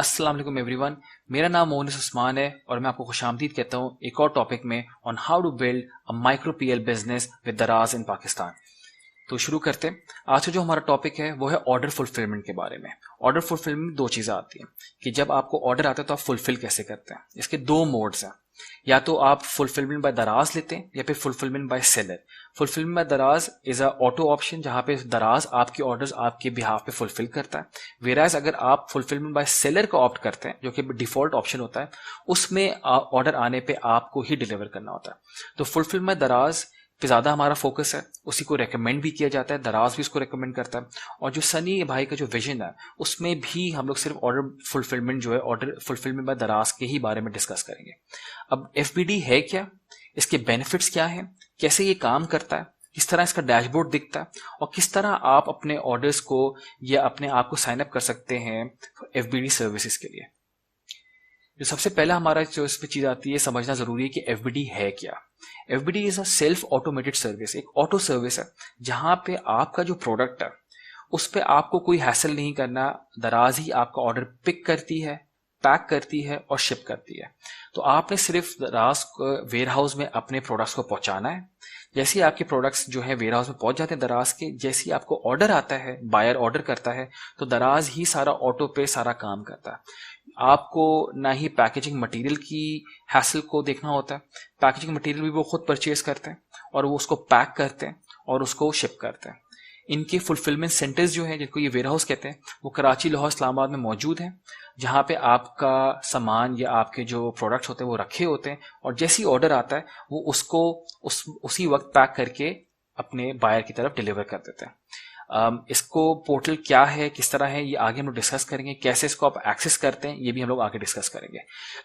अस्सलाम वालेकुम एवरीवन। मेरा नाम मोहनिस उस्मान है और मैं आपको खुशामदीद कहता हूँ एक और टॉपिक में on how to build a micro PL business with Daraz in Pakistan. तो शुरू करते हैं। आज का जो हमारा टॉपिक है वो है ऑर्डर फुलफिलमेंट के बारे में। ऑर्डर फुलफिलमेंट में दो चीजें आती हैं कि जब आपको ऑर्डर आता है तो आप फुलफिल कैसे करते हैं। इसके दो मोड्स हैं, या तो आप फुलफिलमेंट बाय दराज लेते हैं या फिर fulfilment bye seller. Fulfilment bye दराज इज अ ऑटो ऑप्शन जहां पे दराज आपके ऑर्डर्स आपके बिहाफ पे फुलफिल करता है। वेराज अगर आप फुलफिलमेंट बाय सेलर का ऑप्ट करते हैं जो कि डिफॉल्ट ऑप्शन होता है, उसमें ऑर्डर आने पे आपको ही डिलीवर करना होता है। तो फुलफिलमेंट बाय दराज पे ज्यादा हमारा फोकस है, उसी को रेकमेंड भी किया जाता है, दराज भी उसको रेकमेंड करता है। और जो सनी भाई का जो विजन है उसमें भी हम लोग सिर्फ ऑर्डर फुलफिलमेंट जो है ऑर्डर फुलफिलमेंट बाय दराज के ही बारे में डिस्कस करेंगे। अब एफबीडी है क्या, इसके बेनिफिट्स क्या हैं, कैसे ये काम करता है, किस तरह इसका डैशबोर्ड दिखता है और किस तरह आप अपने ऑर्डर्स को या अपने आप को साइन अप कर सकते हैं एफबीडी सर्विसेज के लिए। जो सबसे पहला हमारा जो इस पे चीज आती है समझना जरूरी है कि एफबीडी है क्या। FBD is a self automated service, एक ऑटो सर्विस है जहां पे आपका जो प्रोडक्ट है उस पे आपको कोई हैसल नहीं करना, दराज ही आपका ऑर्डर पिक करती है, पैक करती है और शिप करती है। तो आपने सिर्फ दराज वेयर हाउस में अपने प्रोडक्ट्स को पहुंचाना है। जैसे ही आपके प्रोडक्ट्स जो है वेयर हाउस में पहुंच जाते हैं दराज के, जैसे ही आपको ऑर्डर आता है, बायर ऑर्डर करता है, तो दराज ही सारा ऑटो पे सारा काम करता है। आपको ना ही पैकेजिंग मटेरियल की हैसल को देखना होता है, पैकेजिंग मटेरियल भी वो खुद परचेज करते हैं और वो उसको पैक करते हैं और उसको शिप करते हैं। इनके फुलफिलमेंट सेंटर्स जो हैं जिनको ये वेयर हाउस कहते हैं वो कराची, लाहौर, इस्लामाबाद में मौजूद हैं, जहां पे आपका सामान या आपके जो प्रोडक्ट्स होते हैं वो रखे होते हैं और जैसी ऑर्डर आता है वो उसको उसी वक्त पैक करके अपने बायर की तरफ डिलीवर कर देते हैं। इसको पोर्टल क्या है, किस तरह है, ये आगे हम लोग डिस्कस करेंगे। कैसे इसको आप एक्सेस करते हैं ये भी हम लोग आगे डिस्कस करेंगे।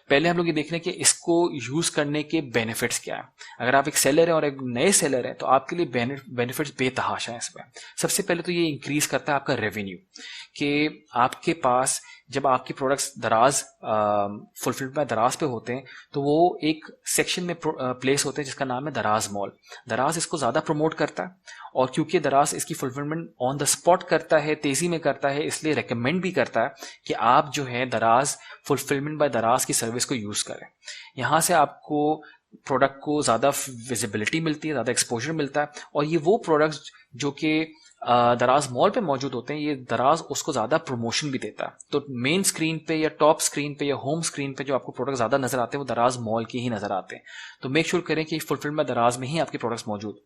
पहले हम लोग ये देख रहे हैं कि इसको यूज करने के बेनिफिट्स क्या है। अगर आप एक सेलर हैं और एक नए सेलर हैं तो आपके लिए बेनिफिट्स बेतहाशा है इसमें। सबसे पहले तो ये इंक्रीज करता है आपका रेवेन्यू, कि आपके पास जब आपके प्रोडक्ट्स दराज फुलफिल्ड बाय दराज पे होते हैं तो वो एक सेक्शन में प्लेस होते हैं जिसका नाम है दराज मॉल। दराज इसको ज्यादा प्रमोट करता है और क्योंकि दराज इसकी फुलफिलमेंट ऑन द स्पॉट करता है, तेजी में करता है, इसलिए रेकमेंड भी करता है कि आप जो है दराज फुलफिलमेंट बाय दराज की सर्विस को यूज करें। यहाँ से आपको प्रोडक्ट को ज्यादा विजिबिलिटी मिलती है, ज्यादा एक्सपोजर मिलता है और ये वो प्रोडक्ट्स जो कि दराज मॉल पे मौजूद होते हैं, ये दराज उसको ज्यादा प्रमोशन भी देता है। तो मेन स्क्रीन पे या टॉप स्क्रीन पे या होम स्क्रीन पे जो आपको प्रोडक्ट ज्यादा नजर आते हैं वो दराज मॉल के ही नजर आते हैं। तो मेक श्योर करें कि फुलफिलमेंट दराज में ही आपके प्रोडक्ट्स मौजूद।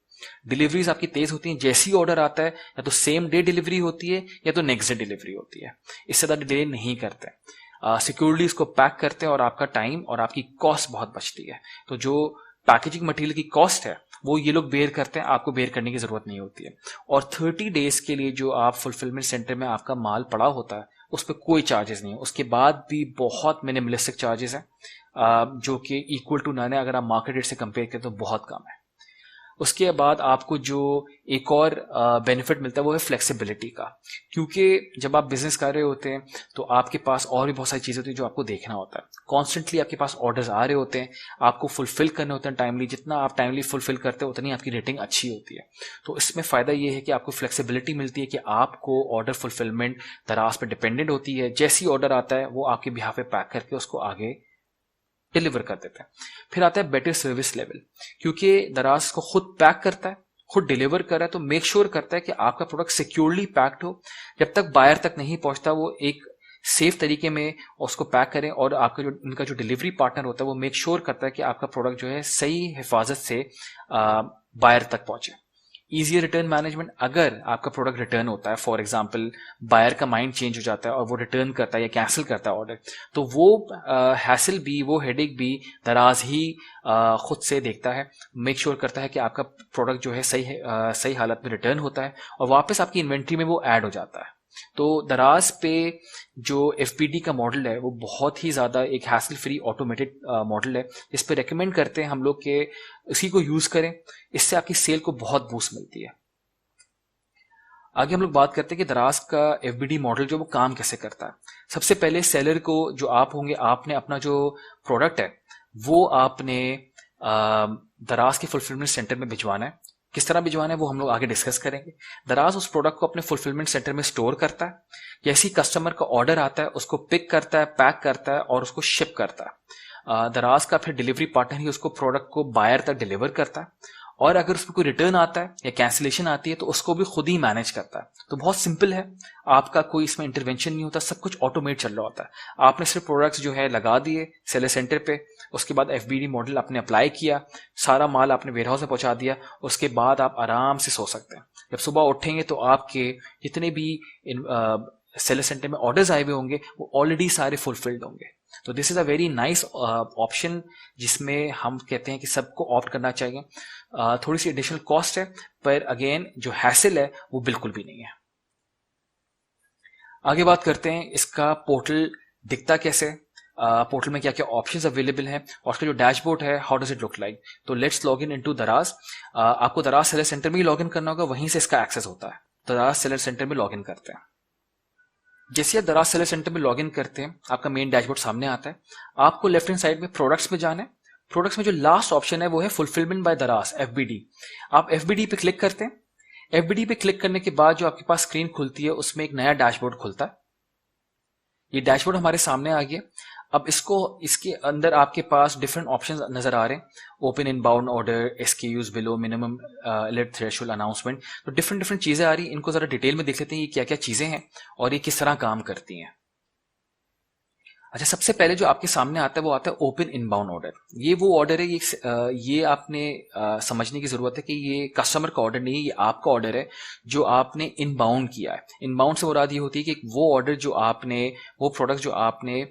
डिलीवरीज आपकी तेज होती हैं, जैसी ऑर्डर आता है या तो सेम डे डिलीवरी होती है या तो नेक्स्ट डे डिलीवरी होती है, इससे ज्यादा डिले नहीं करते। सिक्योरली इसको पैक करते हैं और आपका टाइम और आपकी कॉस्ट बहुत बचती है। तो जो पैकेजिंग मटेरियल की कॉस्ट है वो ये लोग बेयर करते हैं, आपको बेयर करने की जरूरत नहीं होती है। और 30 डेज के लिए जो आप फुलफिलमेंट सेंटर में आपका माल पड़ा होता है उस पर कोई चार्जेस नहीं है। उसके बाद भी बहुत मिनिमलिस्टिक चार्जेस हैं जो कि इक्वल टू नन है, अगर आप मार्केट रेट से कंपेयर करें तो बहुत कम है। उसके बाद आपको जो एक और बेनिफिट मिलता है वो है फ्लेक्सिबिलिटी का, क्योंकि जब आप बिजनेस कर रहे होते हैं तो आपके पास और भी बहुत सारी चीजें होती हैं जो आपको देखना होता है। कॉन्स्टेंटली आपके पास ऑर्डर्स आ रहे होते हैं, आपको फुलफिल करने होते हैं टाइमली। जितना आप टाइमली फुलफिल करते हैं उतनी आपकी रेटिंग अच्छी होती है। तो इसमें फायदा ये है कि आपको फ्लेक्सिबिलिटी मिलती है कि आपको ऑर्डर फुलफिलमेंट दराज पर डिपेंडेंट होती है। जैसी ऑर्डर आता है वो आपके बिहाफ पे पैक करके उसको आगे डिलीवर कर देते हैं। फिर आता है बेटर सर्विस लेवल, क्योंकि दराज को खुद पैक करता है, खुद डिलीवर कर रहा है, तो मेक श्योर करता है कि आपका प्रोडक्ट सिक्योरली पैक्ड हो। जब तक बायर तक नहीं पहुंचता वो एक सेफ तरीके में उसको पैक करें और आपका जो उनका जो डिलीवरी पार्टनर होता है वो मेक श्योर करता है कि आपका प्रोडक्ट जो है सही हिफाजत से बायर तक पहुंचे। इजियर रिटर्न मैनेजमेंट, अगर आपका प्रोडक्ट रिटर्न होता है, फॉर एग्जांपल बायर का माइंड चेंज हो जाता है और वो रिटर्न करता है या कैंसिल करता है ऑर्डर, तो वो हैसल भी, वो हेडेक भी दराज ही खुद से देखता है। मेक श्योर करता है कि आपका प्रोडक्ट जो है सही हालत में रिटर्न होता है और वापस आपकी इन्वेंट्री में वो ऐड हो जाता है। तो दराज पे जो एफपीडी का मॉडल है वो बहुत ही ज्यादा एक हैसल फ्री ऑटोमेटेड मॉडल है, इस पे रेकमेंड करते हैं हम लोग के इसी को यूज करें, इससे आपकी सेल को बहुत बूस्ट मिलती है। आगे हम लोग बात करते हैं कि दराज का एफबीडी मॉडल जो वो काम कैसे करता है। सबसे पहले सेलर को जो आप होंगे, आपने अपना जो प्रोडक्ट है वो आपने दराज के फुलफिलमेंट सेंटर में भिजवाना है। किस तरह भिजवाना है वो हम लोग आगे डिस्कस करेंगे। दराज उस प्रोडक्ट को अपने फुलफिलमेंट सेंटर में स्टोर करता है, जैसे ही कस्टमर का ऑर्डर आता है उसको पिक करता है, पैक करता है और उसको शिप करता है। दराज का फिर डिलीवरी पार्टनर ही उसको प्रोडक्ट को बायर तक डिलीवर करता है, और अगर उसमें कोई रिटर्न आता है या कैंसिलेशन आती है तो उसको भी खुद ही मैनेज करता है। तो बहुत सिंपल है, आपका कोई इसमें इंटरवेंशन नहीं होता, सब कुछ ऑटोमेट चल रहा होता है। आपने सिर्फ प्रोडक्ट्स जो है लगा दिए सेलर सेंटर पे, उसके बाद FBD मॉडल आपने अप्लाई किया, सारा माल आपने वेयरहाउस में पहुंचा दिया, उसके बाद आप आराम से सो सकते हैं। जब सुबह उठेंगे तो आपके जितने भी सेलर सेंटर में ऑर्डर्स आए हुए होंगे वो ऑलरेडी सारे फुलफिल्ड होंगे। तो this is a very nice option जिसमें हम कहते हैं कि सबको ऑप्ट करना चाहिए। थोड़ी सी एडिशनल कॉस्ट है, पर अगेन जो हैसल है वो बिल्कुल भी नहीं है। आगे बात करते हैं इसका पोर्टल दिखता कैसे, पोर्टल में क्या क्या ऑप्शंस अवेलेबल हैं और उसका जो डैशबोर्ड है how does it look like. तो लेट्स लॉग इन इनटू दराज। आपको दराज सेलर सेंटर में ही लॉग इन करना होगा, वहीं से इसका एक्सेस होता है। दराज सेलर सेंटर में लॉग इन करते हैं। जैसे आप दराज सेलर सेंटर में लॉग इन करते हैं आपका मेन डैशबोर्ड सामने आता है। आपको लेफ्ट हैंड साइड में प्रोडक्ट्स में जाना है। प्रोडक्ट्स में जो लास्ट ऑप्शन है वो है फुलफिलमेंट बाय दराज FBD। आप FBD पे क्लिक करते हैं। FBD पे क्लिक करने के बाद जो आपके पास स्क्रीन खुलती है उसमें एक नया डैशबोर्ड खुलता है। ये डैशबोर्ड हमारे सामने आ गया। अब इसके अंदर आपके पास डिफरेंट ऑप्शंस नजर आ रहे हैं, open inbound order, SKUs below, minimum alert threshold, announcement. तो डिफरेंट चीजें आ रही हैं। इनको जरा डिटेल में देख लेते हैं ये क्या क्या चीजें हैं और ये किस तरह काम करती हैं। अच्छा, सबसे पहले जो आपके सामने आता है वो आता है ओपन इनबाउंड ऑर्डर। ये वो ऑर्डर है, ये आपने समझने की जरूरत है कि ये कस्टमर का ऑर्डर नहीं है, ये आपका ऑर्डर है जो आपने इनबाउंड किया है। इनबाउंड से मुराद ये होती है कि वो ऑर्डर जो आपने, वो प्रोडक्ट जो आपने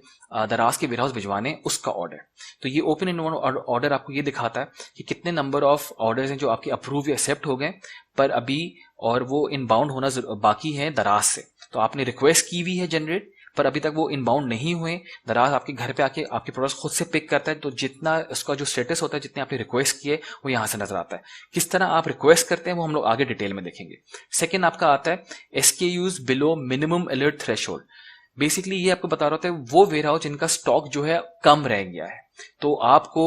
दराज के वेयरहाउस भिजवाने उसका ऑर्डर। तो ये ओपन इनबाउंड ऑर्डर आपको ये दिखाता है कि कितने नंबर ऑफ ऑर्डर्स हैं जो आपके अप्रूव या एक्सेप्ट हो गए पर अभी, और वो इनबाउंड होना बाकी है दराज से। तो आपने रिक्वेस्ट की हुई है जनरेट, पर अभी तक वो इनबाउंड नहीं हुए। दराज आपके घर पे आके आपके प्रोडक्ट्स खुद से पिक करता है। तो जितना उसका जो स्टेटस होता है, जितने आपने रिक्वेस्ट किए, वो यहां से नजर आता है। किस तरह आप रिक्वेस्ट करते हैं वो हम लोग आगे डिटेल में देखेंगे। सेकेंड आपका आता है SKUs below minimum alert threshold. Basically ये आपको बता रहा होता है वो वेयरहाउस जिनका स्टॉक जो है कम रह गया है। तो आपको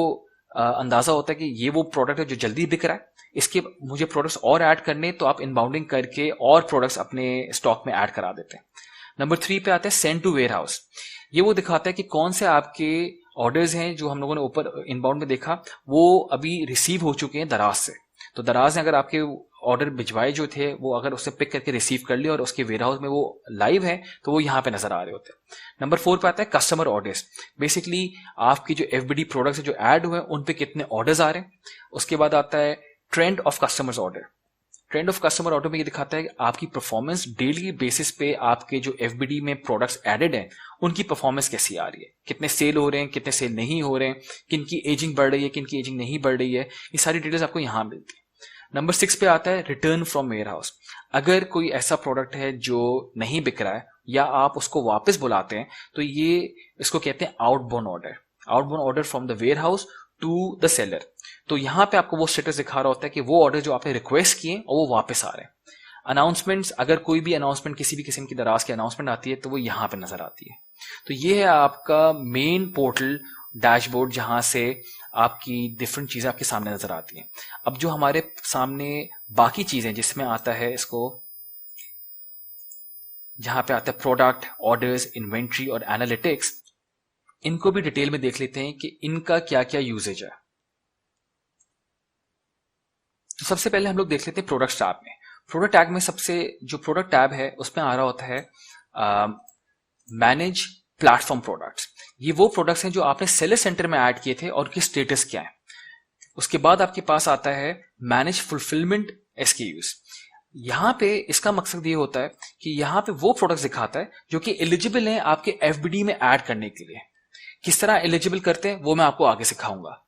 अंदाजा होता है कि ये वो प्रोडक्ट है जो जल्दी बिक रहा है, इसके मुझे प्रोडक्ट्स और ऐड करने, तो आप इनबाउंडिंग करके और प्रोडक्ट्स अपने स्टॉक में ऐड करा देते हैं। नंबर 3 पे आता है सेंड टू वेयरहाउस। ये वो दिखाता है कि कौन से आपके ऑर्डर्स हैं जो हम लोगों ने ऊपर इनबाउंड में देखा वो अभी रिसीव हो चुके हैं दराज से। तो दराज ने अगर आपके ऑर्डर भिजवाए जो थे वो अगर उससे पिक करके रिसीव कर लिया और उसके वेयरहाउस में वो लाइव है तो वो यहाँ पे नजर आ रहे होते हैं। नंबर 4 पे आता है कस्टमर ऑर्डर्स। बेसिकली आपकी जो FBD प्रोडक्ट्स जो ऐड हुए हैं उन पे कितने ऑर्डर्स आ रहे हैं। उसके बाद आता है trend of customers order. Trend of customer order में ये दिखाता है कि आपकी परफॉर्मेंस डेली बेसिस पे आपके जो FBD में प्रोडक्ट्स एडेड हैं उनकी परफॉर्मेंस कैसी आ रही है, कितने सेल हो रहे हैं, कितने सेल नहीं हो रहे हैं, किन की एजिंग बढ़ रही है, किन की एजिंग नहीं बढ़ रही है। ये सारी डिटेल्स आपको यहाँ मिलती है। नंबर 6 पे आता है रिटर्न फ्रॉम वेयरहाउस। अगर कोई ऐसा प्रोडक्ट है जो नहीं बिक रहा है या आप उसको वापस बुलाते हैं तो ये इसको कहते हैं outbound order. Outbound order from the warehouse to the seller. तो यहां पे आपको वो स्टेटस दिखा रहा होता है कि वो ऑर्डर जो आपने रिक्वेस्ट किए और वो वापस आ रहे हैं। अनाउंसमेंट्स, अगर कोई भी अनाउंसमेंट किसी भी किस्म की दराज की अनाउंसमेंट आती है तो वो यहां पे नजर आती है। तो ये है आपका मेन पोर्टल डैशबोर्ड जहां से आपकी डिफरेंट चीजें आपके सामने नजर आती हैं। अब जो हमारे सामने बाकी चीजें जिसमें आता है, इसको जहां पे आता है प्रोडक्ट, ऑर्डर्स, इन्वेंट्री और एनालिटिक्स, इनको भी डिटेल में देख लेते हैं कि इनका क्या क्या यूजेज है। तो सबसे पहले हम लोग देख लेते हैं प्रोडक्ट टैब में। प्रोडक्ट टैग में सबसे जो प्रोडक्ट टैब है उसमें आ रहा होता है मैनेज प्लेटफॉर्म प्रोडक्ट्स। ये वो प्रोडक्ट्स हैं जो आपने सेलर सेंटर में ऐड किए थे और उनकी स्टेटस क्या है। उसके बाद आपके पास आता है मैनेज फुलफिलमेंट SKUs। यहां पे इसका मकसद ये होता है कि यहां पे वो प्रोडक्ट्स दिखाता है जो कि एलिजिबल हैं आपके FBD में ऐड करने के लिए। किस तरह एलिजिबल करते हैं वो मैं आपको आगे सिखाऊंगा।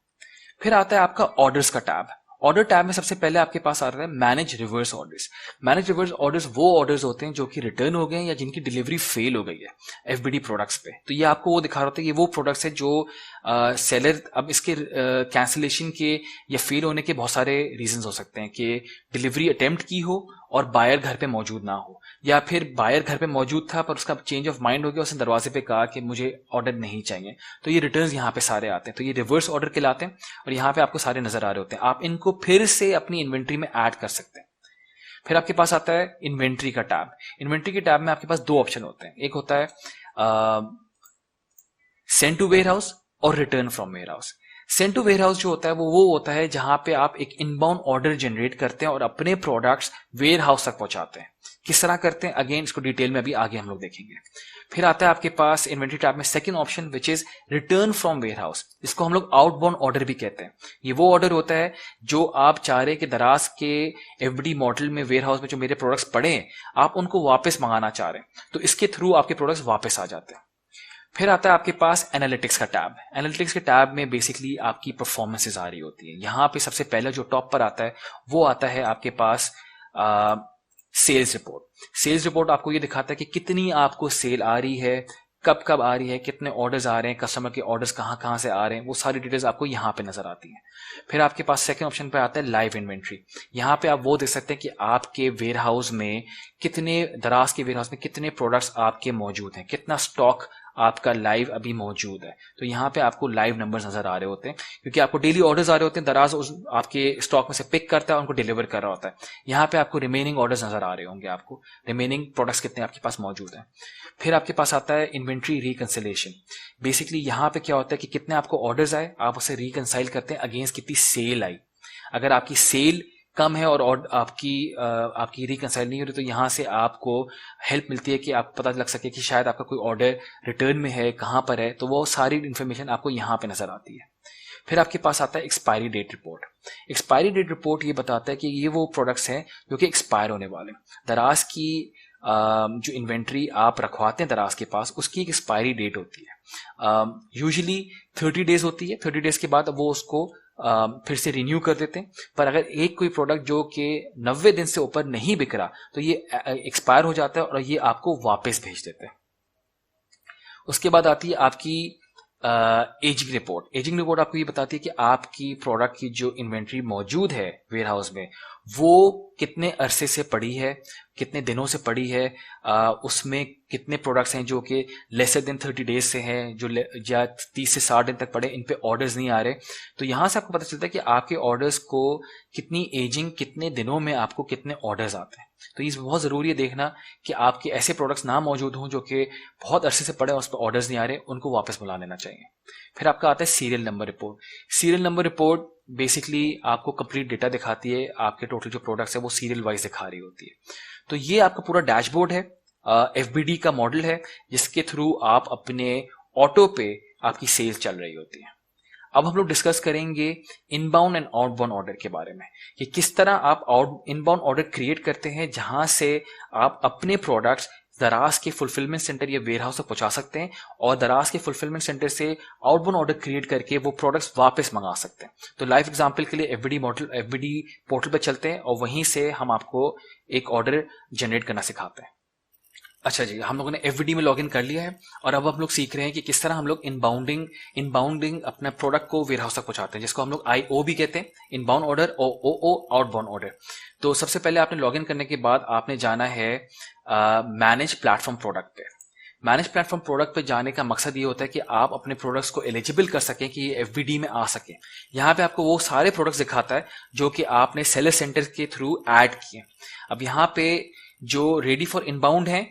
फिर आता है आपका ऑर्डर्स का टैब। ऑर्डर टैब में सबसे पहले आपके पास आ रहा है manage reverse orders. Manage reverse orders वो ऑर्डर्स होते हैं जो कि रिटर्न हो गए या जिनकी डिलीवरी फेल हो गई है FBD प्रोडक्ट्स पे। तो ये आपको वो दिखा रहा होता है कि वो प्रोडक्ट्स है जो सेलर, अब इसके कैंसिलेशन के या फेल होने के बहुत सारे रीजंस हो सकते हैं कि डिलीवरी अटेम्प्ट की हो और बायर घर पे मौजूद ना हो, या फिर बायर घर पे मौजूद था पर उसका चेंज ऑफ माइंड हो गया, उसने दरवाजे पे कहा कि मुझे ऑर्डर नहीं चाहिए, तो ये रिटर्न्स यहाँ पे सारे आते हैं, तो ये रिवर्स ऑर्डर कहलाते हैं और यहाँ पे आपको सारे नजर आ रहे होते हैं। आप इनको फिर से अपनी इन्वेंट्री में ऐड कर सकते हैं। फिर आपके पास आता है इन्वेंट्री का टैब। इन्वेंट्री के टैब में आपके पास दो ऑप्शन होते हैं, एक होता है सेंड टू वेयर हाउस और return from warehouse. Send to warehouse जो होता है वो होता है जहां पे आप एक इनबाउंड ऑर्डर जनरेट करते हैं और अपने प्रोडक्ट्स वेयर हाउस तक पहुंचाते हैं। किस तरह करते हैं, अगेन इसको डिटेल में अभी आगे हम लोग देखेंगे। फिर आता है आपके पास इन्वेंट्री टैब में second option which is return from warehouse. इसको हम लोग आउटबाउंड ऑर्डर भी कहते हैं। ये वो ऑर्डर होता है जो आप चाह रहे कि दराज के एफडी मॉडल में वेयर हाउस में जो मेरे प्रोडक्ट्स पड़े हैं आप उनको वापस मंगाना चाह रहे हैं, तो इसके थ्रू आपके प्रोडक्ट्स वापस आ जाते हैं। फिर आता है आपके पास एनालिटिक्स का टैब। एनालिटिक्स के टैब में बेसिकली आपकी परफॉर्मेंसेस आ रही होती है। यहाँ पे सबसे पहले जो टॉप पर आता है वो आता है आपके पास सेल्स रिपोर्ट। सेल्स रिपोर्ट आपको ये दिखाता है कि कितनी आपको सेल आ रही है, कब कब आ रही है, कितने ऑर्डर्स आ रहे हैं, कस्टमर के ऑर्डर्स कहाँ कहाँ से आ रहे हैं, वो सारी डिटेल्स आपको यहाँ पे नजर आती हैं। फिर आपके पास सेकंड ऑप्शन पे आता है लाइव इन्वेंट्री। यहाँ पे आप वो देख सकते हैं कि आपके वेयर हाउस में कितने, दराज के वेयर हाउस में कितने प्रोडक्ट्स आपके मौजूद हैं, कितना स्टॉक आपका लाइव अभी मौजूद है। तो यहाँ पे आपको लाइव नंबर्स नजर आ रहे होते हैं क्योंकि आपको डेली ऑर्डर्स आ रहे होते हैं, दराज उस आपके स्टॉक में से पिक करता है और उनको डिलीवर कर रहा होता है। यहाँ पे आपको रिमेनिंग ऑर्डर्स नजर आ रहे होंगे, आपको रिमेनिंग प्रोडक्ट्स कितने आपके पास मौजूद हैं। फिर आपके पास आता है इन्वेंट्री रिकंसिलेशन। बेसिकली यहाँ पे क्या होता है कि कितने आपको ऑर्डर्स आए, आप उसे रिकंसाइल करते हैं अगेंस्ट कितनी सेल आई। अगर आपकी सेल कम है और आपकी रिकंसाइल नहीं हो रही तो यहाँ से आपको हेल्प मिलती है कि आपको पता लग सके कि शायद आपका कोई ऑर्डर रिटर्न में है, कहाँ पर है, तो वो सारी इन्फॉर्मेशन आपको यहाँ पे नजर आती है। फिर आपके पास आता है expiry date report. Expiry date report ये बताता है कि ये वो प्रोडक्ट्स हैं जो कि एक्सपायर होने वाले। दराज की जो इन्वेंट्री आप रखवाते हैं दराज के पास, उसकी एक एक्सपायरी डेट होती है, यूजुअली 30 डेज होती है। 30 डेज के बाद वो उसको फिर से रिन्यू कर देते हैं। पर अगर एक कोई प्रोडक्ट जो कि 90 दिन से ऊपर नहीं बिक रहा तो ये एक्सपायर हो जाता है और ये आपको वापस भेज देते हैं। उसके बाद आती है आपकी एजिंग रिपोर्ट। एजिंग रिपोर्ट आपको ये बताती है कि आपकी प्रोडक्ट की जो इन्वेंट्री मौजूद है वेयर हाउस में वो कितने अरसे से पड़ी है, कितने दिनों से पड़ी है, उसमें कितने प्रोडक्ट्स हैं जो कि लेसर देन 30 डेज से हैं, जो या 30 से 60 दिन तक पड़े, इन पे ऑर्डर्स नहीं आ रहे। तो यहां से आपको पता चलता है कि आपके ऑर्डर्स को कितनी एजिंग, कितने दिनों में आपको कितने ऑर्डर्स आते हैं। तो ये बहुत जरूरी है देखना कि आपके ऐसे प्रोडक्ट्स ना मौजूद हों जो कि बहुत अरसे से पड़े और उस पर ऑर्डर्स नहीं आ रहे, उनको वापस बुला लेना चाहिए। फिर आपका आता है serial number report. Serial number report basically आपको कंप्लीट डेटा दिखाती है, आपके टोटल जो प्रोडक्ट्स है वो सीरियल वाइज दिखा रही होती है। तो ये आपका पूरा डैशबोर्ड है, एफबीडी का मॉडल है जिसके थ्रू आप अपने ऑटो पे आपकी सेल्स चल रही होती है। अब हम लोग डिस्कस करेंगे इनबाउंड एंड आउटबाउंड ऑर्डर के बारे में कि किस तरह आप इनबाउंड ऑर्डर क्रिएट करते हैं जहां से आप अपने प्रोडक्ट्स दराज के फुलफिलमेंट सेंटर या वेयर हाउस तक पहुंचा सकते हैं और दराज के फुलफिलमेंट सेंटर से आउटबाउंड ऑर्डर क्रिएट करके वो प्रोडक्ट्स वापस मंगा सकते हैं। तो लाइव एग्जांपल के लिए एफबीडी पोर्टल पर चलते हैं और वहीं से हम आपको एक ऑर्डर जनरेट करना सिखाते हैं। अच्छा जी, हम लोगों ने एफबीडी में लॉगिन कर लिया है और अब हम लोग सीख रहे हैं कि किस तरह हम लोग इनबाउंडिंग अपने प्रोडक्ट को वेयर हाउस तक पहुंचाते हैं, जिसको हम लोग आईओ भी कहते हैं, इनबाउंड ऑर्डर और ओ आउटबाउंड ऑर्डर। तो सबसे पहले आपने लॉगिन करने के बाद आपने जाना है मैनेज प्लेटफॉर्म प्रोडक्ट पे। मैनेज प्लेटफॉर्म प्रोडक्ट पे जाने का मकसद ये होता है कि आप अपने प्रोडक्ट्स को एलिजिबल कर सकें कि ये एफबीडी में आ सके। यहाँ पे आपको वो सारे प्रोडक्ट्स दिखाता है जो कि आपने सेलर सेंटर के थ्रू ऐड किए। अब यहाँ पे जो रेडी फॉर इनबाउंड है,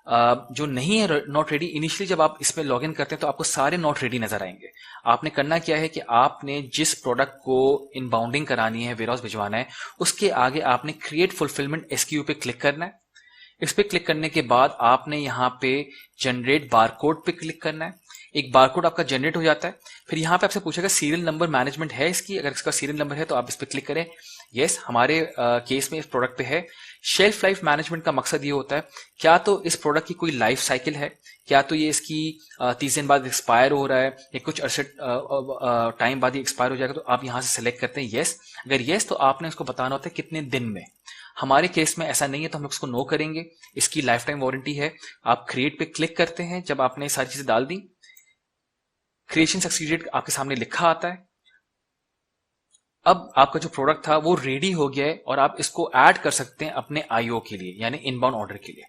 जो नहीं है नॉट रेडी, इनिशियली जब आप इसमें लॉगिन करते हैं तो आपको सारे नॉट रेडी नजर आएंगे। आपने करना क्या है कि आपने जिस प्रोडक्ट को इनबाउंडिंग करानी है, वेयर हाउस भिजवाना है, उसके आगे आपने क्रिएट फुलफिलमेंट एसक्यू पे क्लिक करना है। इस पे क्लिक करने के बाद आपने यहाँ पे जनरेट बारकोड पे क्लिक करना है। एक बारकोड आपका जनरेट हो जाता है। फिर यहाँ पे आपसे पूछेगा सीरियल नंबर मैनेजमेंट है इसकी, अगर इसका सीरियल नंबर है तो आप इस पे क्लिक करें। यस, हमारे केस में इस प्रोडक्ट पे है। शेल्फ लाइफ मैनेजमेंट का मकसद ये होता है, क्या तो इस प्रोडक्ट की कोई लाइफ साइकिल है, क्या तो ये इसकी 30 दिन बाद एक्सपायर हो रहा है या कुछ अरसे टाइम बाद ही एक्सपायर हो जाएगा, तो आप यहाँ से सिलेक्ट करते हैं यस। अगर यस तो आपने इसको बताना होता है कितने दिन में। हमारे केस में ऐसा नहीं है तो हम लोग इसको नो करेंगे। इसकी लाइफ टाइम वारंटी है। आप क्रिएट पे क्लिक करते हैं जब आपने सारी चीजें डाल दी। क्रिएशन सक्सीडेड आपके सामने लिखा आता है। अब आपका जो प्रोडक्ट था वो रेडी हो गया है और आप इसको ऐड कर सकते हैं अपने आईओ के लिए, यानी इनबाउंड ऑर्डर के लिए।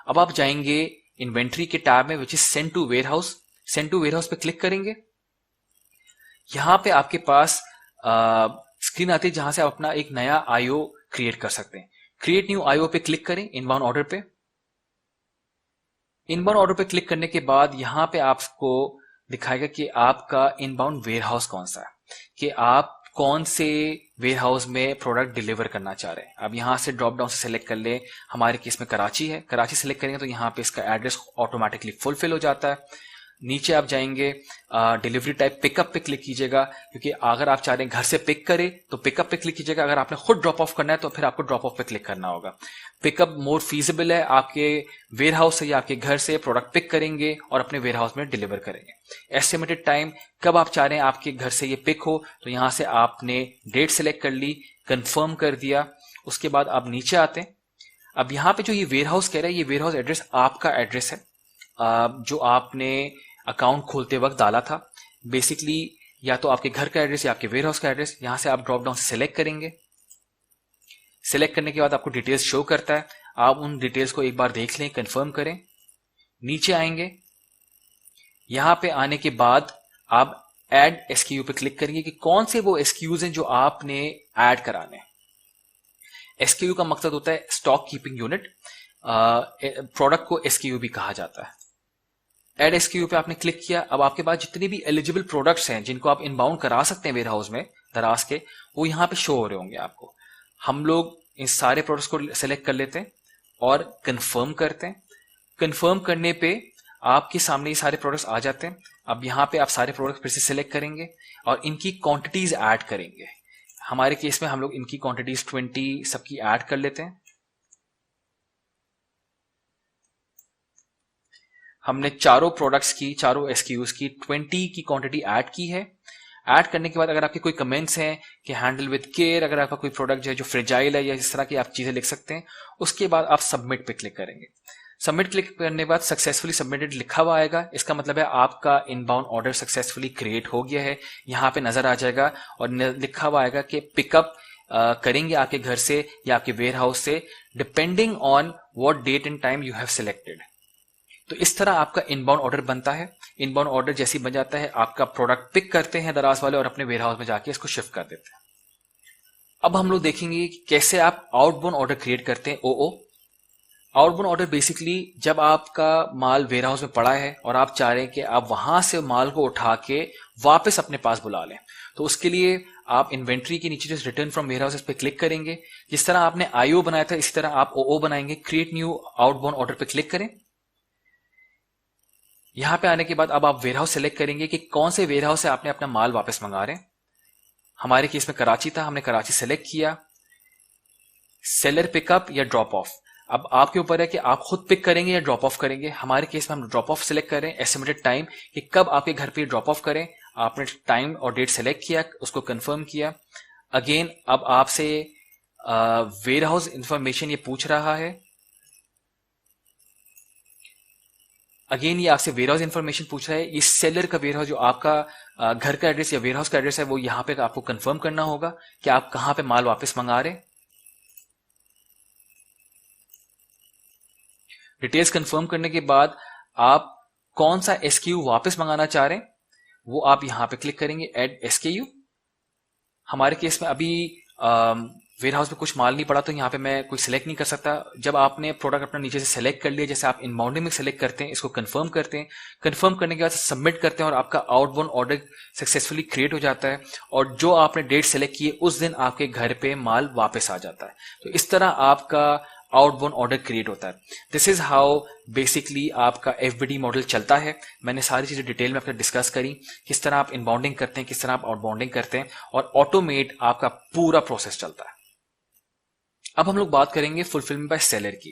अब आप जाएंगे इन्वेंट्री के टैब में, which is send to warehouse. Send to warehouse पे क्लिक करेंगे। यहां पे आपके पास स्क्रीन आती है जहां से आप अपना एक नया आईओ क्रिएट कर सकते हैं। क्रिएट न्यू आईओ पे क्लिक करें इनबाउंड ऑर्डर पे। इनबाउंड ऑर्डर पे क्लिक करने के बाद यहां पे आपको दिखाएगा कि आपका इनबाउंड वेयरहाउस कौन सा है, कि आप कौन से वेयरहाउस में प्रोडक्ट डिलीवर करना चाह रहे हैं। अब यहां से ड्रॉप डाउन से सेलेक्ट कर ले। हमारे केस में कराची है, कराची सेलेक्ट करेंगे तो यहां पे इसका एड्रेस ऑटोमेटिकली फुलफिल हो जाता है। नीचे आप जाएंगे, डिलीवरी टाइप पिकअप पे क्लिक कीजिएगा, क्योंकि अगर आप चाह रहे हैं घर से पिक करें तो पिकअप पे क्लिक कीजिएगा। अगर आपने खुद ड्रॉप ऑफ करना है तो फिर आपको ड्रॉप ऑफ पे क्लिक करना होगा। पिकअप मोर फीजिबल है, आपके वेयरहाउस से या आपके घर से प्रोडक्ट पिक करेंगे और अपने वेयरहाउस में डिलीवर करेंगे। एस्टिमेटेड टाइम कब आप चाह रहे हैं आपके घर से ये पिक हो, तो यहां से आपने डेट सेलेक्ट कर ली, कंफर्म कर दिया। उसके बाद आप नीचे आते हैं। अब यहां पे जो ये वेयरहाउस कह रहा है, ये वेयरहाउस एड्रेस आपका एड्रेस है जो आपने अकाउंट खोलते वक्त डाला था। बेसिकली या तो आपके घर का एड्रेस या आपके वेयरहाउस का एड्रेस। यहां से आप ड्रॉप डाउन से सिलेक्ट करेंगे। सिलेक्ट करने के बाद आपको डिटेल्स शो करता है, आप उन डिटेल्स को एक बार देख लें, कंफर्म करें। नीचे आएंगे, यहां पे आने के बाद आप ऐड एसक्यू पे क्लिक करेंगे कि कौन से वो एसक्यूज हैं जो आपने ऐड कराने। एसक्यू का मकसद होता है स्टॉक कीपिंग यूनिट। प्रोडक्ट को एसक्यू भी कहा जाता है। एड एसक्यू पे आपने क्लिक किया। अब आपके पास जितने भी एलिजिबल प्रोडक्ट्स हैं जिनको आप इनबाउंड करा सकते हैं वेयरहाउस में दराज के, वो यहां पे शो हो रहे होंगे आपको। हम लोग इन सारे प्रोडक्ट्स को सेलेक्ट कर लेते हैं और कंफर्म करते हैं। कंफर्म करने पे आपके सामने ये सारे प्रोडक्ट्स आ जाते हैं। अब यहां पे आप सारे प्रोडक्ट्स फिर से सिलेक्ट करेंगे और इनकी क्वांटिटीज ऐड करेंगे। हमारे केस में हम लोग इनकी क्वांटिटीज 20 सबकी ऐड कर लेते हैं। हमने चारों प्रोडक्ट्स की, चारों एसक्यूज की 20 की क्वांटिटी ऐड की है। ऐड करने के बाद अगर आपके कोई कमेंट्स हैं कि हैंडल विद केयर, अगर आपका कोई प्रोडक्ट जो फ्रेजाइल है या इस तरह की आप चीजें लिख सकते हैं। उसके बाद आप सबमिट पे क्लिक करेंगे। सबमिट क्लिक करने के बाद सक्सेसफुली सबमिटेड लिखा हुआ आएगा। इसका मतलब है आपका इनबाउंड ऑर्डर सक्सेसफुली क्रिएट हो गया है। यहां पे नजर आ जाएगा और लिखा हुआ आएगा कि पिकअप करेंगे आपके घर से या आपके वेयरहाउस से, depending on what date and time you have selected. तो इस तरह आपका इनबाउंड ऑर्डर बनता है। इनबाउंड ऑर्डर जैसे ही बन जाता है, आपका प्रोडक्ट पिक करते हैं दराज वाले और अपने वेयरहाउस में जाके इसको शिफ्ट कर देते हैं। अब हम लोग देखेंगे कि कैसे आप आउटबाउंड ऑर्डर क्रिएट करते हैं। ओओ आउटबाउंड ऑर्डर बेसिकली जब आपका माल वेयरहाउस में पड़ा है और आप चाह रहे हैं कि आप वहां से माल को उठा के वापस अपने पास बुला लें, तो उसके लिए आप इन्वेंट्री के नीचे जो रिटर्न फ्रॉम वेयरहाउस पे क्लिक करेंगे। जिस तरह आपने आईओ बनाया था इसी तरह आप ओओ बनाएंगे। क्रिएट न्यू आउटबाउंड ऑर्डर पे क्लिक करें। यहां पे आने के बाद अब आप वेयरहाउस सेलेक्ट करेंगे कि कौन से वेयरहाउस से आपने अपना माल वापस मंगा रहे हैं। हमारे केस में कराची था, हमने कराची सेलेक्ट किया। सेलर पिकअप या ड्रॉप ऑफ, अब आपके ऊपर है कि आप खुद पिक करेंगे या ड्रॉप ऑफ करेंगे। हमारे केस में हम ड्रॉप ऑफ सेलेक्ट करें। एस्टिमेटेड टाइम कि कब आपके घर पे ड्रॉप ऑफ करें। आपने टाइम और डेट सेलेक्ट किया, उसको कंफर्म किया। अगेन अब आपसे वेयरहाउस इंफॉर्मेशन ये पूछ रहा है। अगेन ये आपसे वेयरहाउस इंफॉर्मेशन पूछ रहा है। ये सेलर का वेयरहाउस जो आपका घर का एड्रेस या वेयरहाउस का एड्रेस है वो यहां पे आपको कंफर्म करना होगा कि आप कहां पे माल वापस मंगा रहे हैं। डिटेल्स कंफर्म करने के बाद आप कौन सा एसक्यू वापस मंगाना चाह रहे हैं वो आप यहां पे क्लिक करेंगे, ऐड एसक्यू। हमारे केस में अभी वेयरहाउस में कुछ माल नहीं पड़ा तो यहाँ पे मैं कोई सिलेक्ट नहीं कर सकता। जब आपने प्रोडक्ट अपना नीचे से सिलेक्ट कर लिया, जैसे आप इनबाउंडिंग में सिलेक्ट करते हैं, इसको कंफर्म करते हैं। कंफर्म करने के बाद सबमिट करते हैं और आपका आउटबाउंड ऑर्डर सक्सेसफुली क्रिएट हो जाता है और जो आपने डेट सेलेक्ट की है उस दिन आपके घर पे माल वापस आ जाता है। तो इस तरह आपका आउटबाउंड ऑर्डर क्रिएट होता है। दिस इज हाउ बेसिकली आपका एफबीडी मॉडल चलता है। मैंने सारी चीजें डिटेल में आपसे डिस्कस करी, किस तरह आप इनबाउंडिंग करते हैं, किस तरह आप आउटबाउंडिंग करते हैं और ऑटोमेट आपका पूरा प्रोसेस चलता है। अब हम लोग बात करेंगे फुलफिलमेंट बाय सेलर की।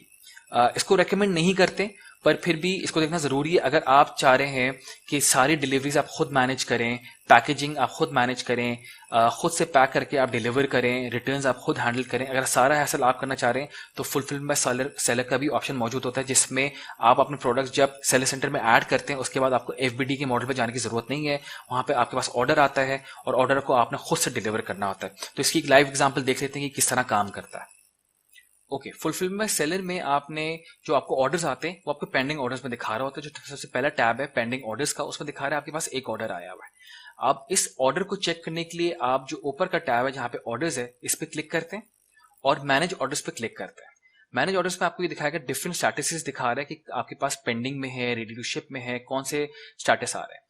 इसको रेकमेंड नहीं करते, पर फिर भी इसको देखना ज़रूरी है। अगर आप चाह रहे हैं कि सारी डिलीवरीज आप खुद मैनेज करें, पैकेजिंग आप खुद मैनेज करें, खुद से पैक करके आप डिलीवर करें, रिटर्न्स आप खुद हैंडल करें, अगर सारा हैसल आप करना चाह रहे हैं तो फुलफिलमेंट बाय सेलर का भी ऑप्शन मौजूद होता है, जिसमें आप अपने प्रोडक्ट्स जब सेलर सेंटर में ऐड करते हैं उसके बाद आपको FBD के मॉडल पर जाने की ज़रूरत नहीं है। वहाँ पर आपके पास ऑर्डर आता है और ऑर्डर को आपने खुद से डिलीवर करना होता है। तो इसकी एक लाइव एग्जाम्पल देख लेते हैं कि किस तरह काम करता है। ओके, फुलफिलमेंट बाय सेलर में आपने जो आपको ऑर्डर्स आते हैं वो आपको पेंडिंग ऑर्डर्स में दिखा रहा होता है। जो सबसे पहला टैब है पेंडिंग ऑर्डर्स का, उसमें दिखा रहा है आपके पास एक ऑर्डर आया हुआ है। आप इस ऑर्डर को चेक करने के लिए आप जो ऊपर का टैब है जहाँ पे ऑर्डर्स है इस पर क्लिक करते हैं और मैनेज ऑर्डर्स पे क्लिक करते हैं। मैनेज ऑर्डर्स में आपको ये दिखाएगा, डिफरेंट स्टेटस दिखा रहा है कि आपके पास पेंडिंग में है, रेडी टू शिप में है, कौन से स्टेटस आ रहे हैं।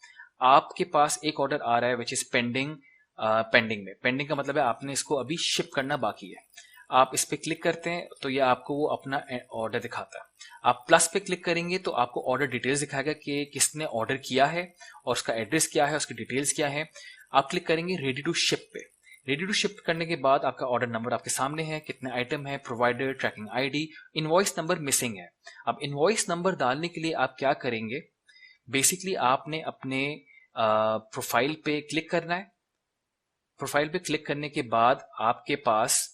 आपके पास एक ऑर्डर आ रहा है विच इज पेंडिंग। पेंडिंग में, पेंडिंग का मतलब है आपने इसको अभी शिप करना बाकी है। आप इस पे क्लिक करते हैं तो ये आपको वो अपना ऑर्डर दिखाता है। आप प्लस पे क्लिक करेंगे तो आपको ऑर्डर डिटेल्स दिखाएगा कि किसने ऑर्डर किया है और उसका एड्रेस क्या है, उसकी डिटेल्स क्या है। आप क्लिक करेंगे रेडी टू शिप पे। रेडी टू शिप करने के बाद आपका ऑर्डर नंबर आपके सामने है, कितने आइटम है, provider, tracking ID, invoice number missing है। अब इनवॉइस नंबर डालने के लिए आप क्या करेंगे, बेसिकली आपने अपने प्रोफाइल पे क्लिक करना है। प्रोफाइल पे क्लिक करने के बाद आपके पास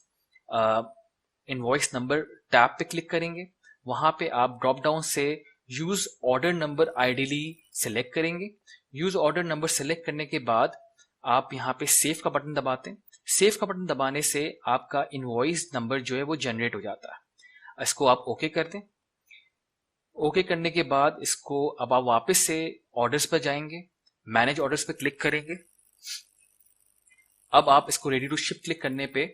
इनवॉइस नंबर टैब पे क्लिक करेंगे। वहां पे आप ड्रॉप डाउन से use order number ideally select करेंगे। यूज ऑर्डर नंबर सेलेक्ट करने के बाद आप यहाँ पे सेव का बटन दबाते हैं। सेव का बटन दबाने से आपका इनवॉइस नंबर जो है वो जनरेट हो जाता है। इसको आप ओके कर दें। ओके करने के बाद इसको अब आप वापस से ऑर्डर्स पर जाएंगे, मैनेज ऑर्डर्स पे क्लिक करेंगे। अब आप इसको रेडी टू शिप क्लिक करने पे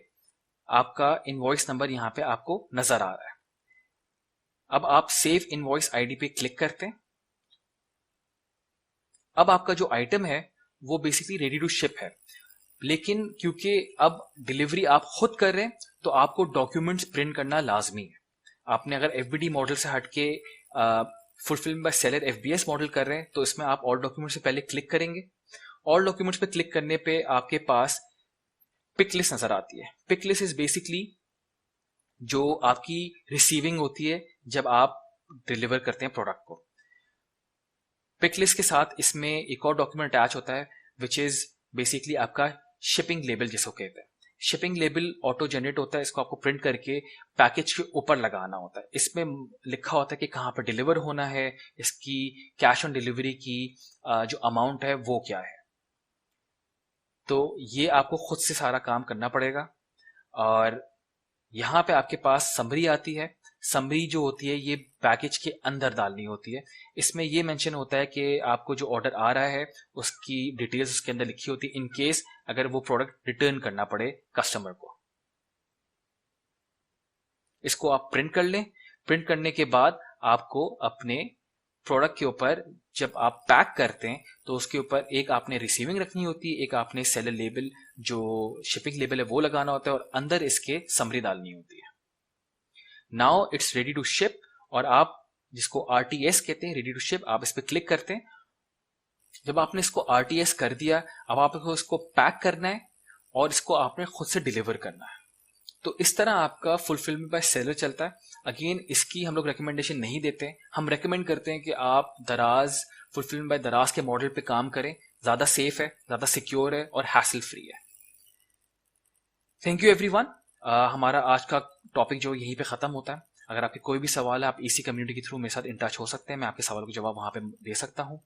आपका इनवॉइस नंबर यहां पे आपको नजर आ रहा है। अब आप सेव इनवॉइस ID पे क्लिक करते हैं। अब आपका जो आइटम है वो बेसिकली रेडी टू शिप है, लेकिन क्योंकि अब डिलीवरी आप खुद कर रहे हैं तो आपको डॉक्यूमेंट्स प्रिंट करना लाजमी है। आपने अगर FBD मॉडल से हटके fulfilment bye seller FBS model कर रहे हैं तो इसमें आप ऑल डॉक्यूमेंट्स से पहले क्लिक करेंगे। ऑल डॉक्यूमेंट्स पे क्लिक करने पे आपके पास पिक लिस्ट नजर आती है। पिक लिस्ट इज बेसिकली जो आपकी रिसीविंग होती है जब आप डिलीवर करते हैं प्रोडक्ट को। पिक लिस्ट के साथ इसमें एक और डॉक्यूमेंट अटैच होता है विच इज बेसिकली आपका शिपिंग लेबल जिसको कहते हैं। शिपिंग लेबल ऑटो जनरेट होता है, इसको आपको प्रिंट करके पैकेज के ऊपर लगाना होता है। इसमें लिखा होता है कि कहाँ पर डिलीवर होना है, इसकी कैश ऑन डिलीवरी की जो अमाउंट है वो क्या है। तो ये आपको खुद से सारा काम करना पड़ेगा। और यहाँ पे आपके पास समरी आती है। समरी जो होती है ये पैकेज के अंदर डालनी होती है। इसमें ये मेंशन होता है कि आपको जो ऑर्डर आ रहा है उसकी डिटेल्स उसके अंदर लिखी होती है इन केस अगर वो प्रोडक्ट रिटर्न करना पड़े कस्टमर को। इसको आप प्रिंट कर लें। प्रिंट करने के बाद आपको अपने प्रोडक्ट के ऊपर जब आप पैक करते हैं तो उसके ऊपर एक आपने रिसीविंग रखनी होती है, एक आपने सेलर लेबल जो शिपिंग लेबल है वो लगाना होता है और अंदर इसके समरी डालनी होती है। Now it's ready to ship और आप जिसको RTS कहते हैं, रेडी टू शिप, आप इस पर क्लिक करते हैं। जब आपने इसको RTS कर दिया अब आपको इसको पैक करना है और इसको आपने खुद से डिलीवर करना है। तो इस तरह आपका फुलफिलमेंट बाय सेलर चलता है। अगेन इसकी हम लोग रिकमेंडेशन नहीं देते, हम रेकमेंड करते हैं कि आप दराज फुलफिलमेंट बाय दराज के मॉडल पे काम करें। ज्यादा सेफ है, ज्यादा सिक्योर है और हैसल फ्री है। Thank you everyone. हमारा आज का टॉपिक जो यहीं पे खत्म होता है। अगर आपके कोई भी सवाल है आप इसी कम्युनिटी के थ्रू मेरे साथ इन टच हो सकते हैं, मैं आपके सवाल को जवाब वहां पे दे सकता हूं।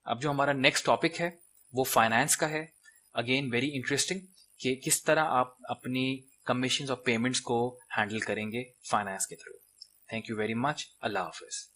अब जो हमारा नेक्स्ट टॉपिक है वो फाइनेंस का है। अगेन वेरी इंटरेस्टिंग कि किस तरह आप अपनी कमीशंस और पेमेंट्स को हैंडल करेंगे फाइनेंस के through. Thank you very much. Allah Hafiz.